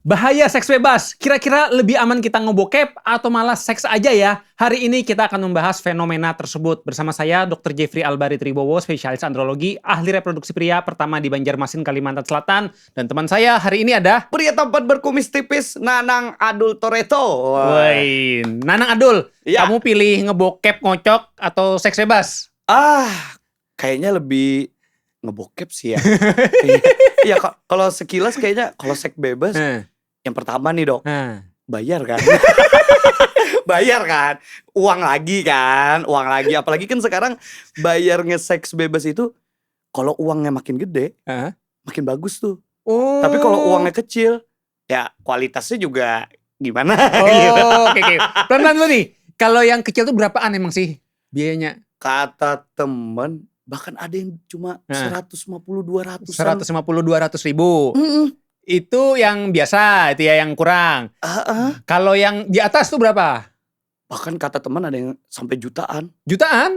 Bahaya seks bebas. Kira-kira lebih aman kita ngebokep atau malah seks aja ya? Hari ini kita akan membahas fenomena tersebut. Bersama saya, Dr. Jeffrey Albari Tribowo, spesialis andrologi, ahli reproduksi pria pertama di Banjarmasin, Kalimantan Selatan. Dan teman saya hari ini ada... Pria tampan berkumis tipis, Nanang Adul Toretto. Woi, Nanang Adul, Ya. kamu pilih ngebokep, ngocok, atau seks bebas? Kayaknya lebih ngebokep sih ya. Iya, kalau sekilas kayaknya kalau seks bebas, yang pertama nih dok, bayar kan? Bayar kan? Uang lagi kan? Uang lagi. Apalagi kan sekarang bayar nge-seks bebas itu, kalau uangnya makin gede, makin bagus tuh. Oh. Tapi kalau uangnya kecil, ya kualitasnya juga gimana? Oke. Pelan-pelan dulu nih. Kalau yang kecil tuh berapaan emang sih biayanya? Kata temen, bahkan ada yang cuma 150-200. 150-200 ribu. Itu yang biasa, itu ya yang kurang. Kalau yang di atas tuh berapa? Bahkan kata teman ada yang sampai jutaan. Jutaan?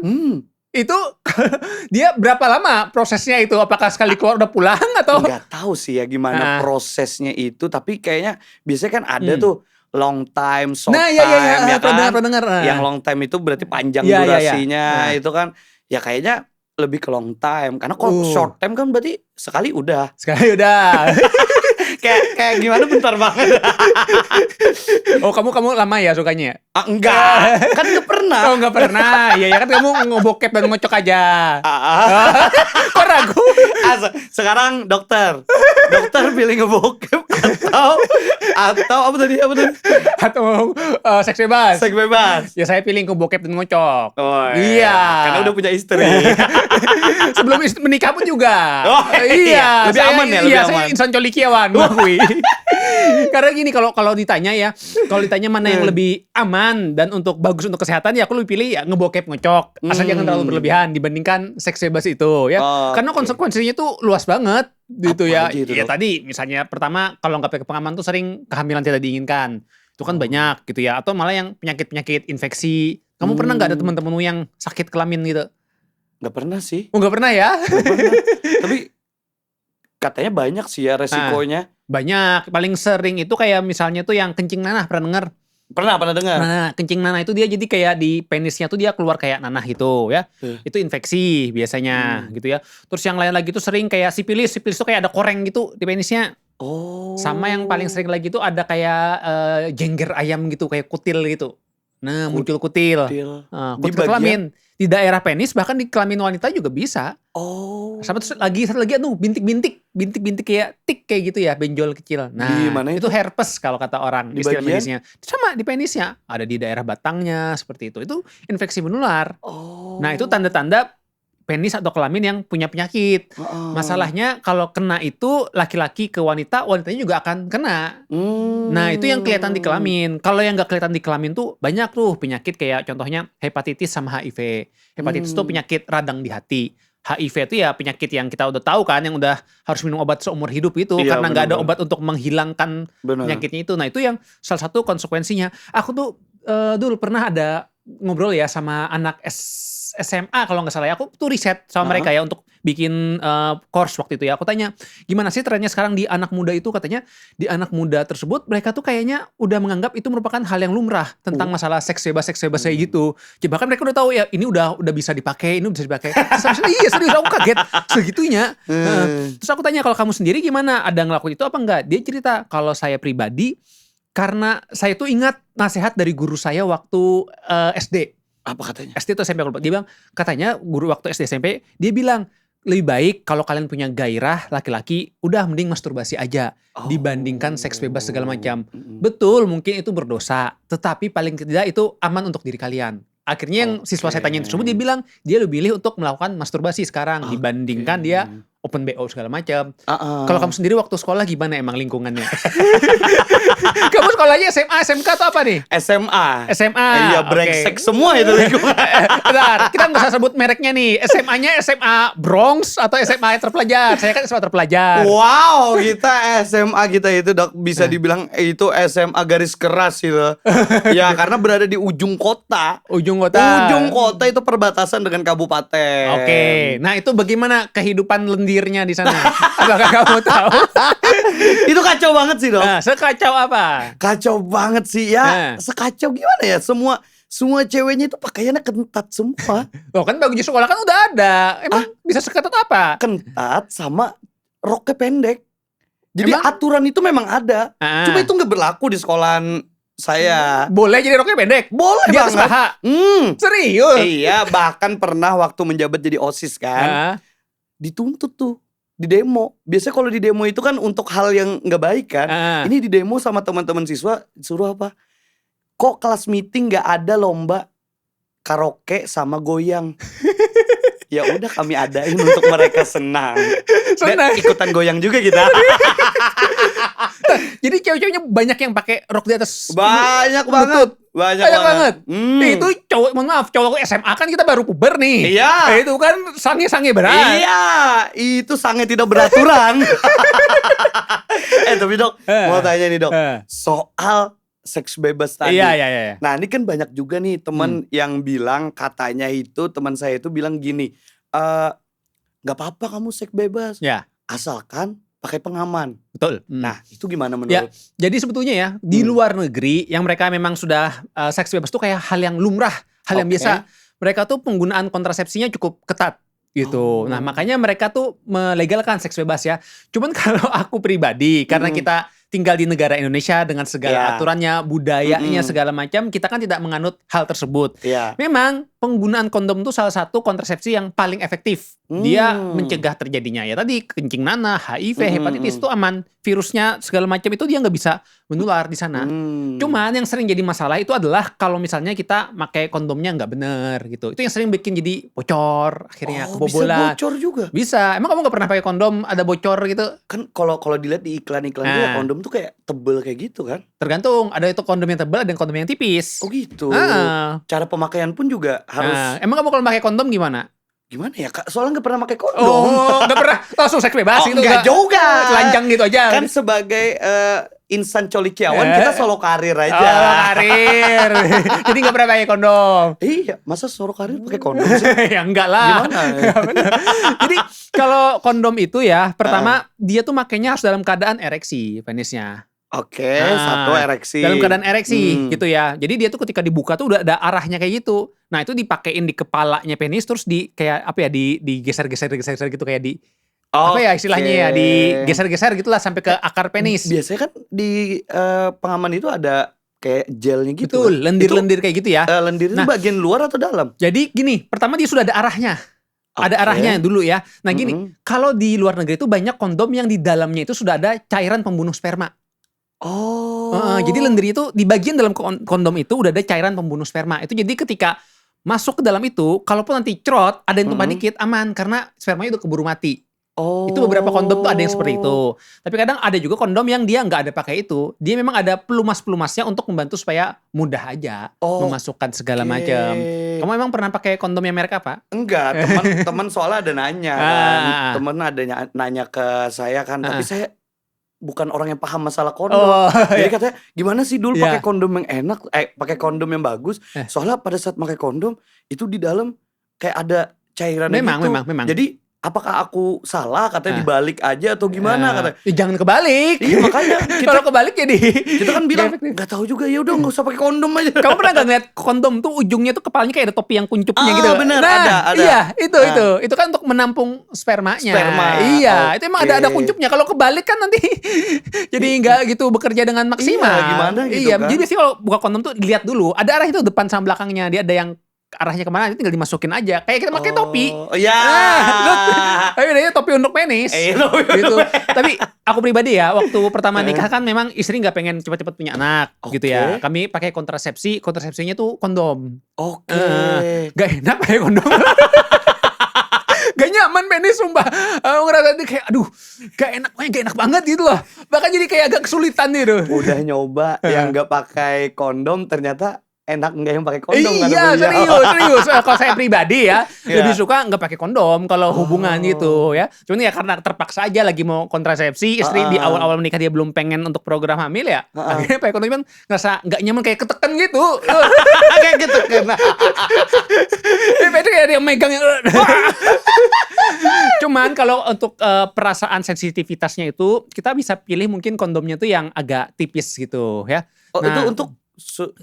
Itu dia berapa lama prosesnya itu? Apakah sekali keluar udah pulang atau? Nggak tahu sih ya gimana prosesnya itu. Tapi kayaknya biasanya kan ada tuh long time, short time. Ya kan? Pernah dengar. Yang long time itu berarti panjang Iya. durasinya. Itu kan ya kayaknya lebih ke long time. Karena kalau short time kan berarti sekali udah. Sekali udah. kayak gimana bentar banget. Oh kamu lama ya sukanya? Enggak, kan gak pernah. Oh nggak pernah. Iya kan kamu ngebokep dan ngocok aja. Kok ragu? Sekarang dokter pilih ngebokep atau apa tadi? Atau seks bebas? Seks bebas. Ya saya pilih ngebokep dan ngocok. Oh, iya. Karena udah punya istri. Sebelum menikah pun juga. Oh, iya. Lebih aman ya, lebih aman. Saya insan colikiawan, mengakui. Karena gini kalau ditanya ya, mana yang lebih aman dan bagus untuk kesehatan ya aku lebih pilih ya ngebokep ngocok. Asal jangan terlalu berlebihan dibandingkan seks bebas itu ya. Karena konsekuensinya tuh luas banget gitu ya. Ya tadi misalnya pertama kalau nggak pakai pengaman tuh sering kehamilan tidak diinginkan. Itu kan banyak gitu ya. Atau malah yang penyakit infeksi. Kamu pernah nggak ada teman-temanmu yang sakit kelamin gitu? Nggak pernah sih. Oh nggak pernah ya? Nggak pernah. Tapi katanya banyak sih ya resikonya. Banyak. Paling sering itu kayak misalnya tuh yang kencing nanah, pernah dengar? Pernah dengar. Nah, kencing nanah itu dia jadi kayak di penisnya tuh dia keluar kayak nanah gitu ya. Itu infeksi biasanya gitu ya. Terus yang lain lagi tuh sering kayak sipilis. Sipilis tuh kayak ada koreng gitu di penisnya. Sama yang paling sering lagi tuh ada kayak jengger ayam gitu, kayak kutil gitu. Nah, muncul kutil. Kutil kelamin. Di daerah penis bahkan di kelamin wanita juga bisa. Sama terus satu lagi bintik-bintik kayak tik kayak gitu ya, benjol kecil. Nah, itu herpes kalau kata orang istilah medisnya. Sama di penisnya, ada di daerah batangnya seperti itu. Itu infeksi menular. Nah, itu tanda-tanda penis atau kelamin yang punya penyakit. Masalahnya kalau kena itu laki-laki ke wanita, wanitanya juga akan kena. Nah, itu yang kelihatan di kelamin. Kalau yang nggak kelihatan di kelamin tuh banyak tuh penyakit kayak contohnya hepatitis sama HIV. Hepatitis tuh penyakit radang di hati. HIV itu ya penyakit yang kita udah tahu kan, yang udah harus minum obat seumur hidup itu karena nggak ada obat untuk menghilangkan penyakitnya itu. Nah, itu yang salah satu konsekuensinya. Aku tuh dulu pernah ada ngobrol ya sama anak SMA kalau nggak salah ya. Aku tuh riset sama mereka ya untuk bikin course waktu itu ya. Aku tanya, gimana sih trennya sekarang di anak muda itu? Katanya di anak muda tersebut mereka tuh kayaknya udah menganggap itu merupakan hal yang lumrah tentang masalah seks bebas kayak gitu. Jadi bahkan mereka udah tahu ya ini udah bisa dipakai, ini bisa dipakai. Iya serius, aku kaget segitunya. Terus aku tanya, kalau kamu sendiri gimana? Ada ngelakuin itu apa enggak? Dia cerita, kalau saya pribadi karena saya tuh ingat nasihat dari guru saya waktu SD. Apa katanya? SD atau SMP aku lupa. Dia bilang, katanya guru waktu SD SMP, dia bilang lebih baik kalau kalian punya gairah laki-laki, udah mending masturbasi aja dibandingkan seks bebas segala macam. Betul, mungkin itu berdosa, tetapi paling tidak itu aman untuk diri kalian. Akhirnya yang siswa saya tanya tersebut, dia bilang dia lebih pilih untuk melakukan masturbasi sekarang dibandingkan dia open BO segala macam. Kalau kamu sendiri waktu sekolah gimana emang lingkungannya? Kamu sekolahnya SMA, SMK atau apa nih? SMA. Iya, brengsek semua itu lingkungan. Bentar, kita nggak usah sebut mereknya nih. SMA-nya SMA Bronx atau SMA terpelajar? Saya kan SMA terpelajar. Wow, SMA kita itu bisa dibilang itu SMA garis keras gitu. Ya, karena berada di ujung kota. Ujung kota itu perbatasan dengan kabupaten. Nah itu bagaimana kehidupan hadirnya di sana? Apakah kamu tahu? Itu kacau banget sih, Dok. Nah, sekacau apa? Kacau banget sih ya. Sekacau gimana ya? Semua ceweknya itu pakaiannya ketat semua. Oh kan baju sekolah kan udah ada. Emang bisa seketat apa? Ketat sama roknya pendek. Jadi Emang? aturan itu memang ada. Cuma itu nggak berlaku di sekolahan saya. Boleh jadi roknya pendek? Boleh Di atas banget. paha? Serius? Iya, bahkan pernah waktu menjabat jadi OSIS kan. Dituntut tuh di demo. Biasanya kalau di demo itu kan untuk hal yang nggak baik kan. Ini di demo sama teman-teman siswa suruh apa? Kok kelas meeting nggak ada lomba karaoke sama goyang? Ya udah kami adain untuk mereka senang. Dan ikutan goyang juga kita. Jadi cewek-ceweknya banyak yang pakai rok di atas. Banyak banget. Banyak banget. Itu cowok, mohon maaf, cowok SMA kan kita baru puber nih. Iya. Itu kan sange-sange berat. Iya, itu sange tidak beraturan. Tapi Dok, mau tanya nih Dok, soal seks bebas tadi. Iya. Nah ini kan banyak juga nih teman yang bilang, katanya itu teman saya itu bilang gini, nggak apa-apa kamu seks bebas, asalkan pakai pengaman. Betul. Nah itu gimana menurut? Ya, jadi sebetulnya ya di luar negeri yang mereka memang sudah seks bebas tuh kayak hal yang lumrah, hal yang biasa. Mereka tuh penggunaan kontrasepsinya cukup ketat gitu. Nah makanya mereka tuh melegalkan seks bebas ya. Cuman kalau aku pribadi, karena kita tinggal di negara Indonesia dengan segala aturannya, budayanya, segala macam, kita kan tidak menganut hal tersebut. Memang penggunaan kondom itu salah satu kontrasepsi yang paling efektif. Dia mencegah terjadinya ya tadi kencing nanah, HIV, hepatitis itu aman. Virusnya segala macam itu dia nggak bisa menular di sana. Cuman yang sering jadi masalah itu adalah kalau misalnya kita pakai kondomnya nggak bener gitu. Itu yang sering bikin jadi bocor, akhirnya kebobolan. Bisa bocor juga? Bisa. Emang kamu nggak pernah pakai kondom ada bocor gitu? Kan kalau dilihat di iklan-iklan juga kondom tuh kayak tebel kayak gitu kan? Tergantung. Ada itu kondom yang tebal, ada yang kondom yang tipis. Oh gitu. Cara pemakaian pun juga harus. Emang kamu kalau pakai kondom gimana? Gimana ya Kak? Soalnya gak pernah pakai kondom. Oh, gak pernah langsung seks bebas gitu? Enggak juga. Telanjang gitu aja. Kan sebagai insan colikiawan kita solo karir aja. Solo karir. Jadi gak pernah pakai kondom. Iya, masa solo karir pakai kondom sih? Ya enggak lah. Gimana? Jadi kalau kondom itu ya, pertama dia tuh makainya harus dalam keadaan ereksi penisnya. Oke, satu ereksi. Dalam keadaan ereksi gitu ya. Jadi dia tuh ketika dibuka tuh udah ada arahnya kayak gitu. Nah itu dipakein di kepalanya penis terus di kayak apa ya digeser-geser gitu kayak di apa ya istilahnya ya digeser-geser gitulah sampai ke akar penis. Biasanya kan di pengaman itu ada kayak gelnya gitu. Betul, lendir-lendir kayak gitu ya. Lendir itu bagian luar atau dalam? Jadi gini, pertama dia sudah ada arahnya. Ada arahnya dulu ya. Nah gini, kalau di luar negeri itu banyak kondom yang di dalamnya itu sudah ada cairan pembunuh sperma. Jadi lendirnya itu di bagian dalam kondom itu udah ada cairan pembunuh sperma. Itu jadi ketika masuk ke dalam itu, kalaupun nanti cerot, ada yang tumpah dikit, aman. Karena spermanya udah keburu mati. Itu beberapa kondom tuh ada yang seperti itu. Tapi kadang ada juga kondom yang dia nggak ada pakai itu. Dia memang ada pelumas-pelumasnya untuk membantu supaya mudah aja memasukkan segala macam. Kamu emang pernah pakai kondom yang merek apa? Enggak, teman soalnya ada nanya kan. Temen ada nanya ke saya kan, tapi saya bukan orang yang paham masalah kondom. Jadi katanya gimana sih dulu pakai kondom yang enak, pakai kondom yang bagus. Soalnya pada saat pakai kondom itu di dalam kayak ada cairan gitu. Memang. Jadi apakah aku salah katanya dibalik aja atau gimana katanya? Jangan kebalik. Iya makanya kalau kebalik jadi kita kan bilang nggak tahu juga, ya udah nggak usah pakai kondom aja. Kamu pernah nggak ngeliat kondom tuh ujungnya tuh kepalanya kayak ada topi yang kuncupnya gitu? Bener, nah, ada. Iya itu kan untuk menampung spermanya. Iya, itu emang ada kuncupnya. Kalau kebalik kan nanti jadi nggak gitu bekerja dengan maksimal. Iya, gimana gitu kan? Jadi sih kalau buka kondom tuh dilihat dulu. Ada arah itu depan sama belakangnya. Dia ada yang arahnya kemana, tinggal dimasukin aja. Kayak kita pakai topi. Iya. Tapi bedanya topi untuk penis. Gitu. Tapi aku pribadi ya, waktu pertama nikah kan memang istri nggak pengen cepat-cepat punya anak, gitu ya. Kami pakai kontrasepsi. Kontrasepsinya tuh kondom. Gak enak pakai kondom. Gak nyaman penis sumpah. Aku ngerasa kayak aduh gak enak banget gitu loh. Bahkan jadi kayak agak kesulitan gitu. Udah nyoba yang gak pakai kondom ternyata enak enggak yang pakai kondom? Iya serius. Kalau saya pribadi ya lebih suka nggak pakai kondom kalau hubungan gitu ya. Cuman ya karena terpaksa aja lagi mau kontrasepsi, istri di awal-awal menikah dia belum pengen untuk program hamil ya. Akhirnya pakai kondom kan ngerasa nggak nyaman, kayak ketekan gitu. Kayak gitu kan. Itu kayak dia megang yang Cuman kalau untuk perasaan sensitivitasnya itu kita bisa pilih mungkin kondomnya tuh yang agak tipis gitu ya. Oh, Nah, itu untuk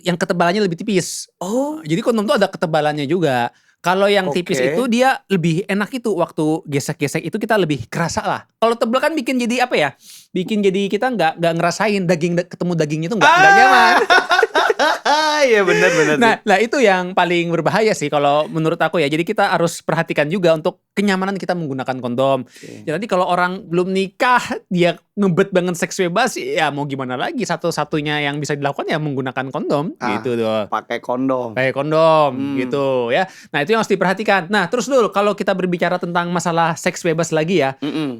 yang ketebalannya lebih tipis. Oh, Jadi kondom tuh ada ketebalannya juga. Kalau yang tipis Oke. itu dia lebih enak itu waktu gesek-gesek itu kita lebih kerasa lah. Kalau tebal kan bikin jadi apa ya? Bikin jadi kita nggak ngerasain ketemu dagingnya itu nggak nyaman. Iya benar Nah itu yang paling berbahaya sih kalau menurut aku ya. Jadi kita harus perhatikan juga untuk kenyamanan kita menggunakan kondom. Oke. Ya nanti kalau orang belum nikah dia ngebet banget seks bebas ya mau gimana lagi, satu-satunya yang bisa dilakukan ya menggunakan kondom gitu tuh. Pakai kondom. Pakai kondom gitu ya. Nah itu yang harus diperhatikan. Nah terus dulu kalau kita berbicara tentang masalah seks bebas lagi ya.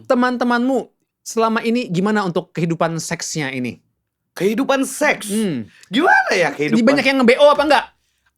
Teman-temanmu selama ini gimana untuk kehidupan seksnya ini? Kehidupan seks. Gimana ya Jadi kehidupan? banyak yang nge-BO apa enggak?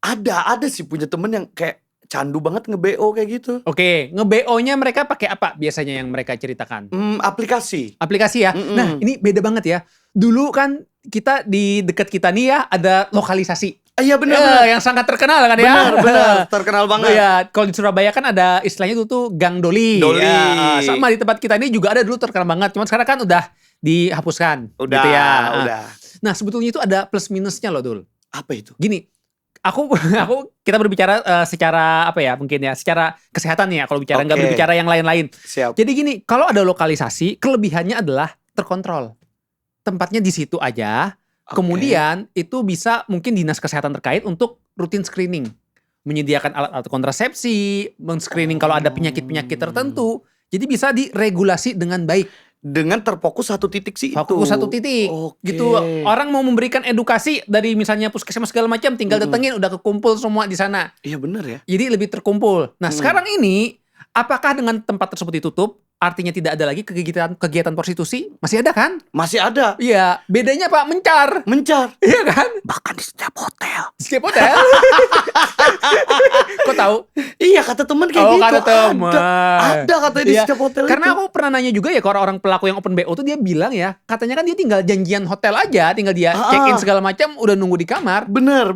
Ada sih punya temen yang kayak candu banget nge-BO kayak gitu. Oke, nge-BO-nya mereka pakai apa biasanya yang mereka ceritakan? Aplikasi. Aplikasi ya. Nah, ini beda banget ya. Dulu kan kita di dekat kita nih ya ada lokalisasi. Iya benar. Yang sangat terkenal kan ya. Benar, terkenal banget. Ya, kalau di Surabaya kan ada istilahnya itu tuh Gang Doli. Doli. Ya, sama di tempat kita ini juga ada dulu terkenal banget. Cuman sekarang kan udah dihapuskan. Udah, gitu ya. udah. Nah, sebetulnya itu ada plus minusnya loh, Dul. Apa itu? Gini, kita berbicara secara apa ya mungkin ya secara kesehatan ya kalau bicara nggak Oke. berbicara yang lain-lain. Siap. Jadi gini, kalau ada lokalisasi kelebihannya adalah terkontrol. Tempatnya di situ aja. Oke. Kemudian itu bisa mungkin dinas kesehatan terkait untuk rutin screening. Menyediakan alat-alat kontrasepsi, men-screening kalau ada penyakit-penyakit tertentu. Jadi bisa diregulasi dengan baik. Dengan terfokus satu titik sih itu. Fokus satu titik. Oke. Gitu. Orang mau memberikan edukasi dari misalnya puskesmas segala macam tinggal datengin udah kekumpul semua di sana. Iya benar ya. Jadi lebih terkumpul. Nah, sekarang ini apakah dengan tempat tersebut ditutup artinya tidak ada lagi kegiatan prostitusi? Masih ada kan? Masih ada. Iya, bedanya Pak mencar. Mencar. Iya kan? Bahkan di setiap hotel. Setiap hotel. Kok tahu? Iya kata temen kayak Oh, gitu. kata teman. Ada katanya di Iya, setiap hotel karena itu. aku pernah nanya juga ya ke orang-orang pelaku yang open BO tuh dia bilang ya, katanya kan dia tinggal janjian hotel aja, tinggal dia check in segala macam udah nunggu di kamar. Bener.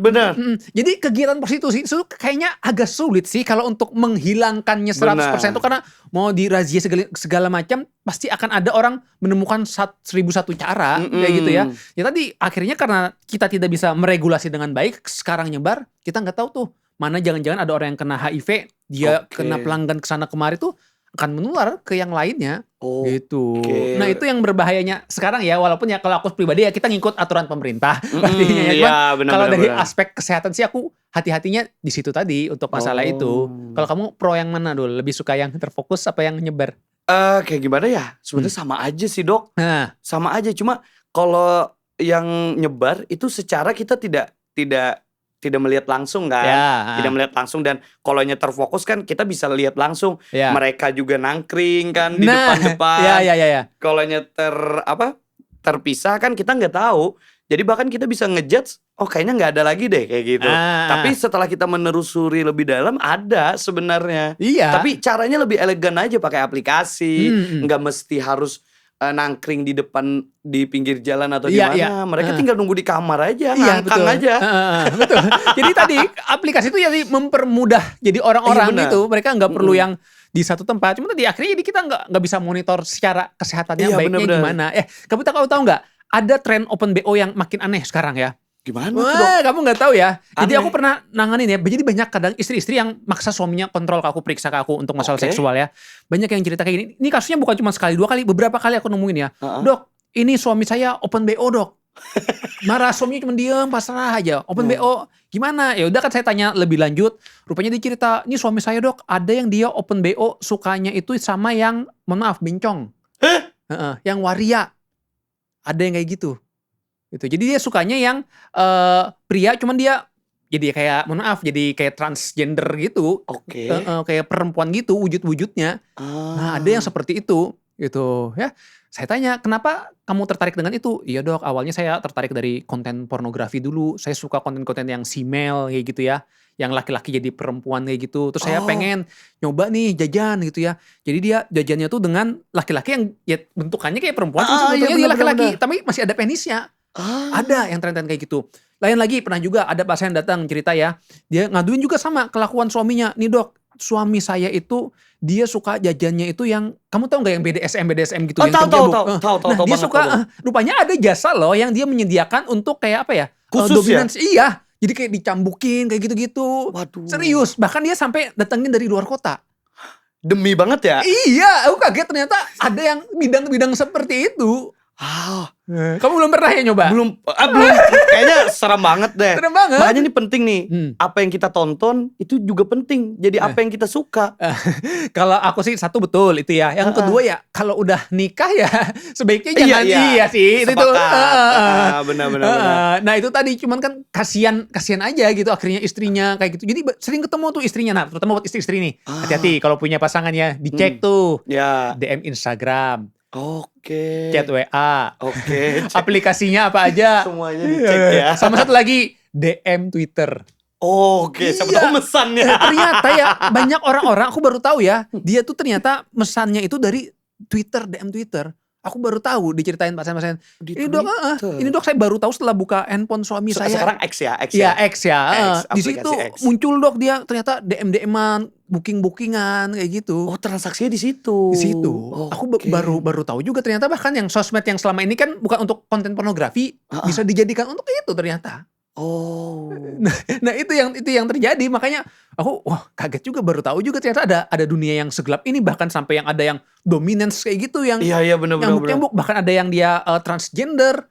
Jadi kegiatan prostitusi itu kayaknya agak sulit sih kalau untuk menghilangkannya 100% itu karena mau dirazia segala macam pasti akan ada orang menemukan 1001 cara kayak gitu ya. Ya tadi akhirnya karena kita tidak bisa meregulasi dengan baik sekarang nyebar, kita nggak tahu tuh mana jangan-jangan ada orang yang kena HIV, dia kena pelanggan kesana kemari tuh akan menular ke yang lainnya gitu. Nah itu yang berbahayanya sekarang ya, walaupun ya kalau aku pribadi ya kita ngikut aturan pemerintah pastinya ya. Cuman kalau dari aspek kesehatan sih aku hati-hatinya di situ tadi untuk masalah itu. Kalau kamu pro yang mana dulu? Lebih suka yang terfokus apa yang nyebar? Kayak gimana ya? Sebenarnya sama aja sih dok. Nah, Sama aja. Cuma kalau yang nyebar itu secara kita tidak melihat langsung kan. ya, Tidak melihat langsung dan kalau nya terfokus kan kita bisa lihat langsung. ya. Mereka juga nangkring kan di Nah, depan-depan. ya. Kalau nya terpisah kan kita nggak tahu. Jadi bahkan kita bisa ngejudge, oh kayaknya nggak ada lagi deh kayak gitu. Tapi setelah kita menelusuri lebih dalam ada sebenarnya. Iya. Tapi caranya lebih elegan aja pakai aplikasi, nggak mesti harus nangkring di depan di pinggir jalan atau di Iya, mana. iya. Mereka tinggal nunggu di kamar aja, Iya, ngangkang betul. aja. Betul. Jadi tadi aplikasi itu jadi mempermudah jadi orang-orang Iya, benar. gitu. Mereka nggak perlu yang di satu tempat. Cuma tadi akhirnya jadi kita nggak bisa monitor secara kesehatannya Iya, baiknya benar-benar. gimana. Kamu tahu nggak? Ada tren open BO yang makin aneh sekarang ya. Gimana tuh, Dok? Wah, kamu nggak tahu ya. Jadi Aneh. aku pernah nanganin ya. Jadi banyak kadang istri-istri yang maksa suaminya kontrol ke aku, periksa ke aku untuk masalah Oke. seksual ya. Banyak yang cerita kayak gini. Ini kasusnya bukan cuma sekali dua kali, beberapa kali aku nemuin ya. Heeh. Dok, ini suami saya open BO dok. Marah suaminya cuma diem, pasrah aja. Open BO gimana? Ya udah kan saya tanya lebih lanjut. Rupanya dia cerita, ini suami saya dok, ada yang dia open BO sukanya itu sama yang, mohon maaf, bencong. Yang waria. Ada yang kayak gitu. Jadi dia sukanya yang pria, cuman dia jadi kayak, mohon maaf, jadi kayak transgender gitu. Oke. Kayak perempuan gitu wujud-wujudnya. Nah, ada yang seperti itu gitu ya. Saya tanya, kenapa kamu tertarik dengan itu? Iya dok, awalnya saya tertarik dari konten pornografi dulu. Saya suka konten-konten yang female kayak gitu ya. Yang laki-laki jadi perempuan kayak gitu. Terus saya pengen nyoba nih jajan gitu ya. Jadi dia jajannya tuh dengan laki-laki yang ya bentukannya kayak perempuan. Cuma iya, bentuknya dia laki-laki. benar-benar. Tapi masih ada penisnya. Ada yang tren-tren kayak gitu. Lain lagi pernah juga ada pasien datang cerita ya. Dia ngaduin juga sama kelakuan suaminya. Nih dok, suami saya itu dia suka jajannya itu yang kamu tahu nggak yang BDSM gitu yang tahu nah dia banget, suka rupanya ada jasa loh yang dia menyediakan untuk kayak apa ya khusus dominance iya jadi kayak dicambukin kayak gitu-gitu. Waduh. Serius bahkan dia sampai datengin dari luar kota. Demi banget ya. Iya aku kaget ternyata ada yang bidang-bidang seperti itu. Kamu belum pernah ya nyoba? Belum. Kayaknya serem banget deh. Serem banget. Makanya ini penting nih. Apa yang kita tonton itu juga penting. Jadi apa yang kita suka. Kalau aku sih satu betul itu ya. Yang kedua ya kalau udah nikah ya sebaiknya jangan iya sih. Sepakat. Benar. Nah itu tadi cuman kan kasihan aja gitu akhirnya istrinya kayak gitu. Jadi sering ketemu tuh istrinya. Nah terutama buat istri-istri nih. Hati-hati kalau punya pasangan ya dicek tuh. DM Instagram. Oke. Chat WA. Oke. Aplikasinya apa aja. Semuanya dicek ya. Sama satu lagi DM Twitter. Oke, siapa tahu mesannya. Ternyata ya banyak orang-orang aku baru tahu ya. Dia tuh ternyata mesannya itu dari Twitter, DM Twitter. Aku baru tahu diceritain pasien-pasien. Ini dok saya baru tahu setelah buka handphone suami saya. Sekarang X ya. Iya X ya. Di situ X. muncul dok dia ternyata DM-an, bookingan kayak gitu. Oh transaksinya di situ. Di situ. Aku baru tahu juga ternyata bahkan yang sosmed yang selama ini kan bukan untuk konten pornografi bisa dijadikan untuk itu ternyata. Nah itu yang terjadi makanya aku kaget juga baru tahu juga ternyata ada dunia yang segelap ini bahkan sampai yang ada yang dominance kayak gitu yang benar. nyambuk bahkan ada yang dia transgender.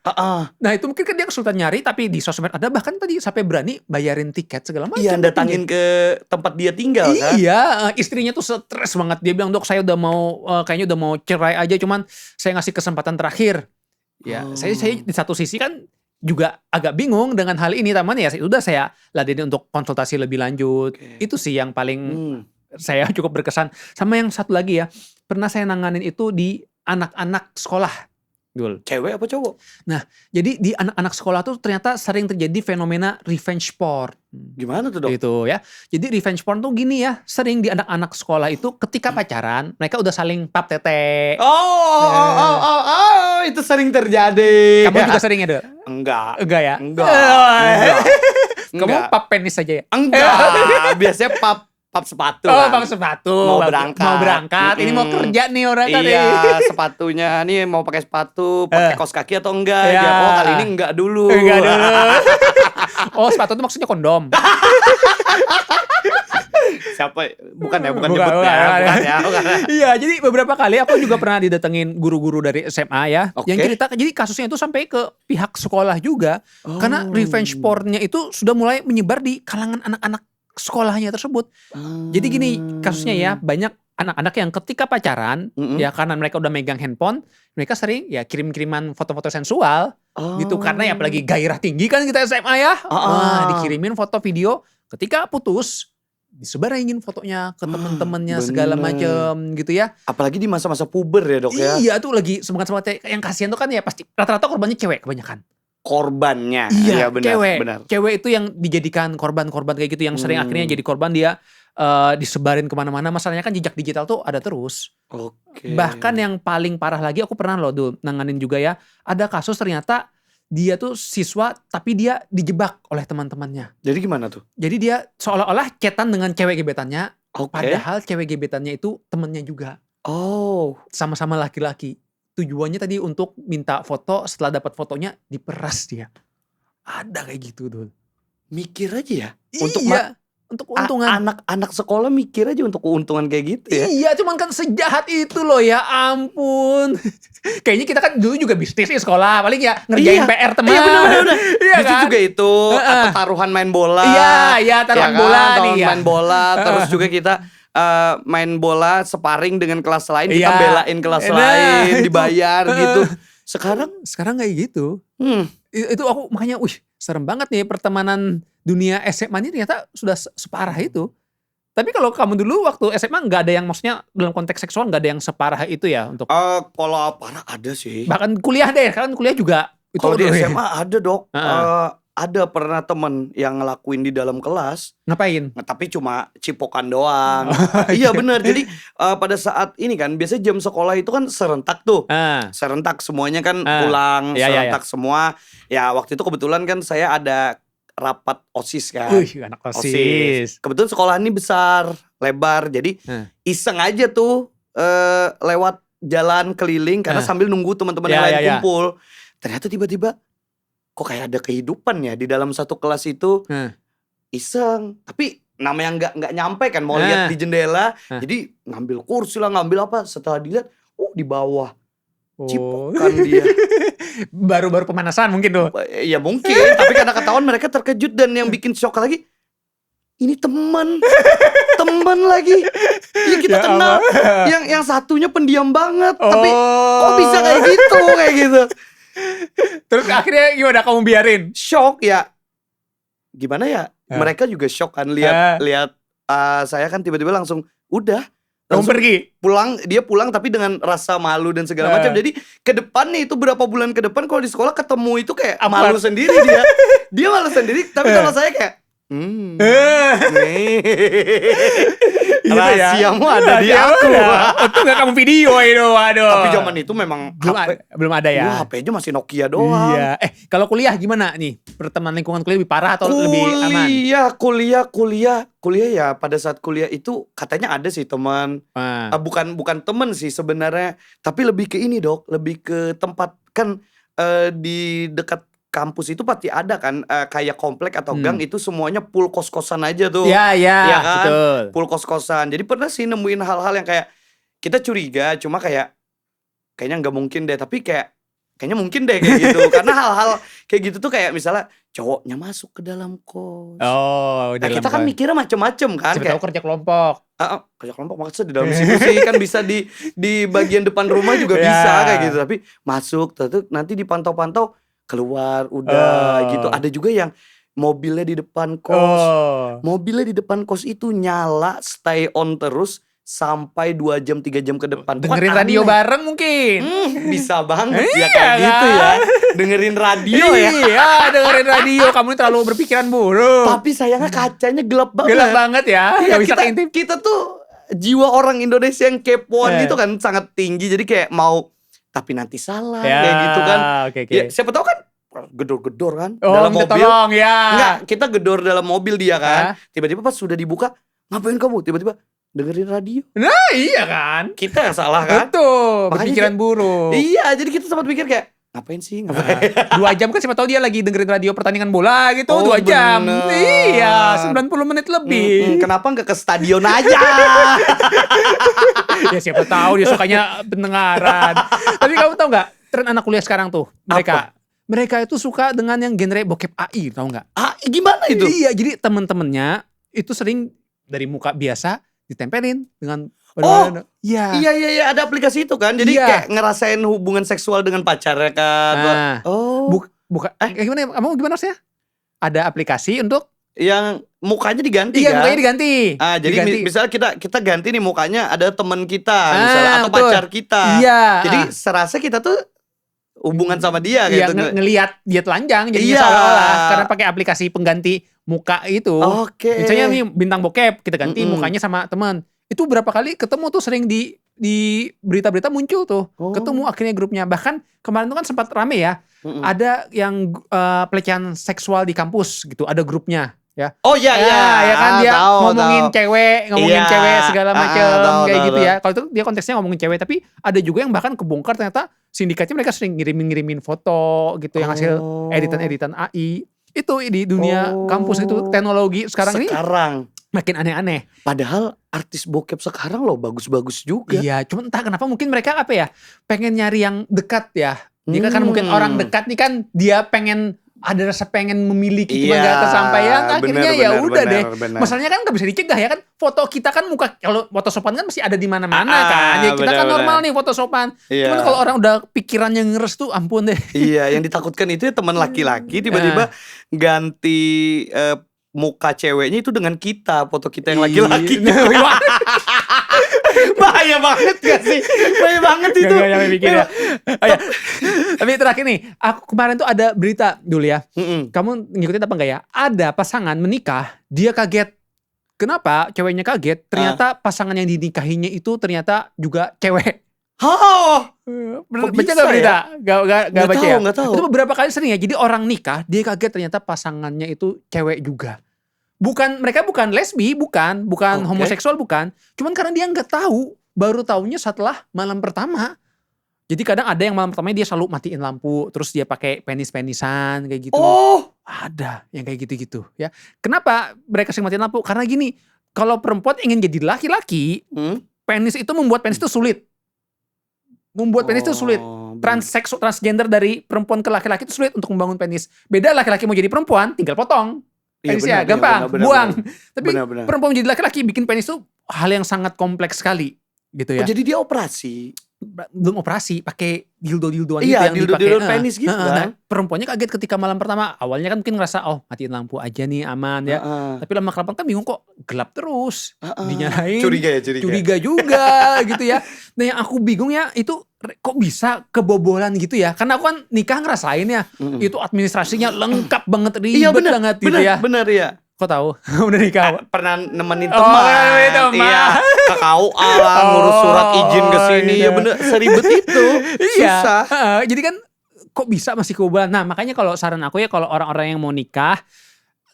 Nah itu mungkin kan dia kesulitan nyari tapi di sosmed ada bahkan tadi sampai berani bayarin tiket segala macam. Iya datangin ke tempat dia tinggal kan. Iya istrinya tuh stres banget dia bilang dok saya udah mau kayaknya udah mau cerai aja cuman saya ngasih kesempatan terakhir. Ya saya di satu sisi kan juga agak bingung dengan hal ini taman ya sudah saya ladenin untuk konsultasi lebih lanjut. Itu sih yang paling saya cukup berkesan. Sama yang satu lagi ya pernah saya nanganin itu di anak-anak sekolah. Dul. Cewek apa cowok? Nah jadi di anak-anak sekolah tuh ternyata sering terjadi fenomena revenge porn. Gimana tuh dok? Gitu ya. Jadi revenge porn tuh gini ya sering di anak-anak sekolah itu ketika pacaran mereka udah saling pap tete. Itu sering terjadi. Kamu juga sering ya Dul? Enggak ya? Enggak. Kamu pap penis aja ya? Enggak. Biasanya pap sepatu. Pap sepatu. Mau berangkat. Ini mau kerja nih orang kan. Iya, sepatunya nih mau pakai sepatu, pakai kaos kaki atau enggak? Kali ini enggak dulu. Sepatu itu maksudnya kondom. Siapa? Bukan nyebut ya. Iya, jadi beberapa kali aku juga pernah didatengin guru-guru dari SMA ya. Yang cerita, jadi kasusnya itu sampai ke pihak sekolah juga. Karena revenge porn-nya itu sudah mulai menyebar di kalangan anak-anak sekolahnya tersebut. Jadi gini kasusnya ya, banyak anak-anak yang ketika pacaran ya karena mereka udah megang handphone, mereka sering ya kirim-kiriman foto-foto sensual gitu karena ya apalagi gairah tinggi kan kita SMA ya. Dikirimin foto video ketika putus disebarangin fotonya ke temen-temennya segala macem gitu ya. Apalagi di masa-masa puber ya dok ya. Iya tuh lagi semangat-semangatnya yang kasihan tuh kan ya pasti rata-rata korbannya cewek kebanyakan. Korbannya. Iya benar. Cewek itu yang dijadikan korban-korban kayak gitu yang sering akhirnya jadi korban dia disebarin kemana-mana. Masalahnya kan jejak digital tuh ada terus. Bahkan yang paling parah lagi aku pernah loh dulu nanganin juga ya. Ada kasus ternyata dia tuh siswa tapi dia dijebak oleh teman-temannya. Jadi gimana tuh? Jadi dia seolah-olah chatan dengan cewek gebetannya. Padahal cewek gebetannya itu temennya juga. Sama-sama laki-laki. Tujuannya tadi untuk minta foto, setelah dapat fotonya diperas dia. Ada kayak gitu dul. Mikir aja ya. Untuk keuntungan. Anak-anak sekolah mikir aja untuk keuntungan kayak gitu ya. Iya cuman kan sejahat itu loh ya ampun. Kayaknya kita kan dulu juga bisnis di sekolah. Paling ya ngerjain PR teman. Iya bener-bener. Iya bisnis kan? Juga itu. Atau taruhan main bola. Iya taruhan bola nih ya. Main bola. Terus juga kita main bola sparring dengan kelas lain, kita belain kelas lain, dibayar gitu. Sekarang kayak gitu. Itu aku makanya serem banget nih pertemanan dunia SMA ini ternyata sudah separah itu. Tapi kalau kamu dulu waktu SMA nggak ada yang maksudnya dalam konteks seksual nggak ada yang separah itu ya untuk kalau parah ada sih. Bahkan kuliah deh, kan kuliah juga itu. Kalau di SMA ada dok. Ada pernah temen yang ngelakuin di dalam kelas. Ngapain? Tapi cuma cipokan doang. Iya benar. Jadi pada saat ini kan biasanya jam sekolah itu kan serentak tuh. Serentak semuanya kan pulang serentak semua. Ya waktu itu kebetulan kan saya ada rapat OSIS kan. Anak OSIS. Kebetulan sekolah ini besar, lebar. Jadi iseng aja tuh lewat jalan keliling karena sambil nunggu teman-teman yang lain kumpul. Ternyata tiba-tiba kok kayak ada kehidupan ya di dalam satu kelas itu. Iseng, tapi namanya nggak nyampe kan, mau lihat di jendela. Jadi ngambil kursi lah, ngambil apa. Setelah dilihat, di bawah. Cipokan dia. Baru-baru pemanasan mungkin tuh. Ya mungkin, tapi karena ketahuan mereka terkejut. Dan yang bikin shock lagi, ini teman lagi. Ya kita kenal. Yang satunya pendiam banget, tapi kok bisa kayak gitu. Terus akhirnya gimana kamu biarin? Shock ya. Gimana ya? Mereka juga shock kan lihat saya kan tiba-tiba langsung udah. Kamu pergi? Dia pulang tapi dengan rasa malu dan segala macam. Jadi ke depan nih, itu berapa bulan ke depan kalau di sekolah ketemu itu kayak malu sendiri dia. Dia malu sendiri, tapi kalau saya kayak rahasiamu ada di aku. Untung gak kamu video itu, waduh. Tapi zaman itu memang belum ada ya. HP-nya masih Nokia doang. Iya. Kalau kuliah gimana nih? Pertemanan lingkungan kuliah lebih parah atau lebih aman? Kuliah ya, pada saat kuliah itu katanya ada sih teman. Bukan teman sih sebenarnya, tapi lebih ke ini Dok, lebih ke tempat kan di dekat kampus itu pasti ada kan kayak komplek atau gang itu semuanya full kos-kosan aja tuh. Iya kan? Betul. Full kos-kosan. Jadi pernah sih nemuin hal-hal yang kayak kita curiga, cuma kayaknya nggak mungkin deh, tapi kayaknya mungkin deh kayak gitu. Karena hal-hal kayak gitu tuh kayak misalnya cowoknya masuk ke dalam kos. Kita kan mikirnya macem-macem kan. Siapa tahu kerja kelompok. Kerja kelompok maksudnya di dalam situ sih kan bisa di bagian depan rumah juga bisa kayak gitu. Tapi masuk nanti dipantau-pantau keluar udah gitu. Ada juga yang mobilnya di depan kos. Mobilnya di depan kos itu nyala stay on terus sampai 2 jam 3 jam ke depan. Dengerin radio bareng mungkin. Bisa banget ya kayak gitu ya. Dengerin radio ya. Iya, dengerin radio. Kamu terlalu berpikiran buruk. Tapi sayangnya kacanya gelap banget. Gelap banget ya. Iya, Gak bisa keintip. Kita tuh jiwa orang Indonesia yang kepoan gitu kan sangat tinggi. Jadi kayak mau tapi nanti salah kayak gitu kan. Okay. Ya, siapa tahu kan gedor-gedor kan dalam mobil. Tolong ya. Enggak, kita gedor dalam mobil dia kan. Tiba-tiba pas sudah dibuka, ngapain kamu? Tiba-tiba dengerin radio. Nah iya kan. Kita yang salah kan. Betul. Berpikiran buruk. Iya, jadi kita sempat pikir kayak ngapain sih? 2 jam kan siapa tahu dia lagi dengerin radio pertandingan bola gitu. 2 jam. Iya, 90 menit lebih. Kenapa nggak ke stadion aja? Ya siapa tahu dia sukanya pendengaran. Tapi kamu tahu nggak tren anak kuliah sekarang tuh? Mereka itu suka dengan yang genre bokep AI, tahu nggak? AI gimana itu? Iya, jadi temen-temennya itu sering dari muka biasa ditempelin dengan Iya, ada aplikasi itu kan. Jadi kayak ngerasain hubungan seksual dengan pacarnya kan. Bukan. Gimana sih? Ada aplikasi untuk yang mukanya diganti kan? Iya, mukanya diganti. Jadi misalnya kita ganti nih mukanya ada teman kita misalnya atau pacar kita. Iya. Jadi serasa kita tuh hubungan sama dia gitu. Ngelihat dia telanjang jadi seolah-olah karena pakai aplikasi pengganti muka itu. Misalnya nih bintang bokep kita ganti mukanya sama teman. Itu berapa kali ketemu tuh sering di berita-berita muncul tuh. Ketemu akhirnya grupnya. Bahkan kemarin tuh kan sempat rame ya. Ada yang pelecehan seksual di kampus gitu, ada grupnya ya. Ya kan dia ngomongin cewek segala macam kayak gitu ya. Kalau itu dia konteksnya ngomongin cewek, tapi ada juga yang bahkan kebongkar ternyata sindikatnya mereka sering ngirimin foto gitu yang hasil editan AI. Itu di dunia kampus itu teknologi sekarang ini makin aneh-aneh. Padahal artis bokep sekarang loh bagus-bagus juga. Iya, cuma entah kenapa mungkin mereka pengen nyari yang dekat ya. Jika kan mungkin orang dekat nih kan dia ada rasa pengen memiliki cuma gak kesampaian, akhirnya ya udah deh. Masalahnya kan gak bisa dicegah ya kan, foto kita kan kalau foto sopan kan masih ada di mana-mana kan. Ya kita kan normal nih foto sopan. Cuman kalau orang udah pikirannya ngeres tuh ampun deh. Iya, yang ditakutkan itu ya teman laki-laki tiba-tiba ganti muka ceweknya itu dengan kita, foto kita yang laki-laki. Bahaya banget gak sih? Bahaya banget itu. Gak mikir ya. Tapi terakhir nih, aku kemarin tuh ada berita dulu ya. Kamu ngikutin apa enggak ya? Ada pasangan menikah, dia kaget. Kenapa ceweknya kaget? Ternyata pasangan yang dinikahinya itu ternyata juga cewek. Baca bisa nggak berita? ya? Nggak baca ya? Nggak tahu. Itu beberapa kali sering ya. Jadi orang nikah, dia kaget ternyata pasangannya itu cewek juga. Mereka bukan lesbi, bukan homoseksual, bukan. Cuman karena dia nggak tahu, baru taunya setelah malam pertama. Jadi kadang ada yang malam pertamanya dia selalu matiin lampu, terus dia pakai penis-penisan kayak gitu. Oh, ada yang kayak gitu-gitu ya. Kenapa mereka sering matiin lampu? Karena gini, kalau perempuan ingin jadi laki-laki, penis itu membuat penis itu sulit. Penis itu sulit. Transgender dari perempuan ke laki-laki itu sulit untuk membangun penis. Beda laki-laki mau jadi perempuan, tinggal potong. Penisnya gampang, buang. Tapi perempuan menjadi laki-laki bikin penis itu hal yang sangat kompleks sekali gitu ya. Oh, jadi dia operasi. Belum operasi, pakai dildo-dildoan gitu Iya, yang dipakai. dildo penis gitu kan. Perempuannya kaget ketika malam pertama. Awalnya kan mungkin ngerasa, oh matiin lampu aja nih aman ya. Tapi lama-kelamaan kan bingung kok gelap terus. Dinyalain. Curiga juga gitu ya. Nah yang aku bingung ya itu kok bisa kebobolan gitu ya. Karena aku kan nikah ngerasain ya. Itu administrasinya lengkap banget, ribet banget gitu ya. Bener ya. Kok tahu? Udah nikah? Pernah nemenin teman. Iya. Ke KUA lah, ngurus surat izin ke sini. Ya bener, seribet itu. Susah. Jadi kan kok bisa masih kebobolan. Nah makanya kalau saran aku ya, kalau orang-orang yang mau nikah,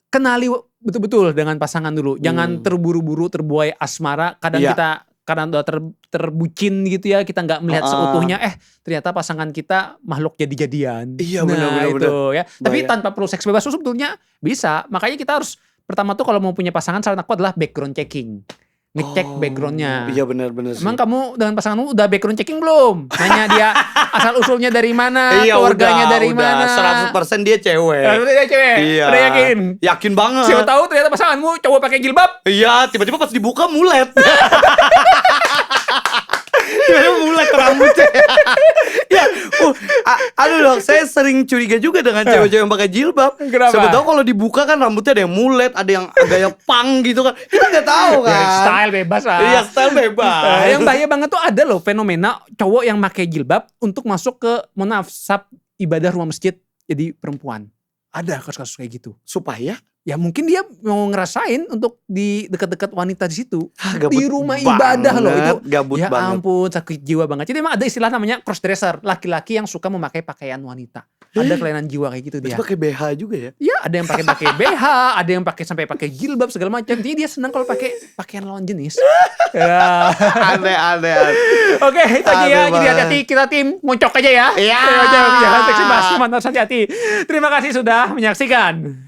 kenali betul-betul dengan pasangan dulu. Jangan terburu-buru terbuai asmara. Kadang kita karena udah terbucin gitu ya, kita nggak melihat seutuhnya. Ternyata pasangan kita makhluk jadi-jadian. Iya, benar itu ya. Tapi Bahaya. tanpa perlu seks bebas sebetulnya bisa. Makanya kita harus pertama tuh kalau mau punya pasangan, saran aku adalah background checking. Ngecek backgroundnya. Iya benar-benar. Emang kamu dengan pasanganmu udah background checking belum? Nanya dia asal usulnya dari mana, keluarganya dari mana. 100% dia cewek. Dia cewek. Iya. Udah yakin? Yakin banget. Siapa tahu ternyata pasanganmu cowok pakai jilbab. Iya, tiba-tiba pas dibuka mulet. Tiba-tiba mulet rambutnya. Ya, aduh dong, saya sering curiga juga dengan cewek-cewek yang pakai jilbab. Kenapa? Siapa tahu kalau dibuka kan rambutnya ada yang mulet, ada yang gaya punk gitu kan. Kita nggak tahu kan. Ya, style bebas lah. Iya, style bebas. Yang bahaya banget tuh ada loh fenomena cowok yang pakai jilbab untuk masuk ke sab ibadah rumah masjid jadi perempuan. Ada kasus-kasus kayak gitu. Supaya? Ya mungkin dia mau ngerasain untuk di dekat-dekat wanita di situ. Gabut Di rumah ibadah loh itu. Gabut ya banget. Ampun, sakit jiwa banget. Jadi emang ada istilah namanya cross dresser. Laki-laki yang suka memakai pakaian wanita. Ada kelainan jiwa kayak gitu dia. Itu pakai BH juga ya? Iya, ada yang pakai BH, ada yang sampai pakai jilbab segala macam. Jadi dia senang kalau pakai pakaian lawan jenis. Ya. Aneh. Oke, itu aja ya. Jadi hati-hati, kita tim ngocok aja ya. Iya. Jangan seksi bas, hati-hati. Terima kasih sudah menyaksikan.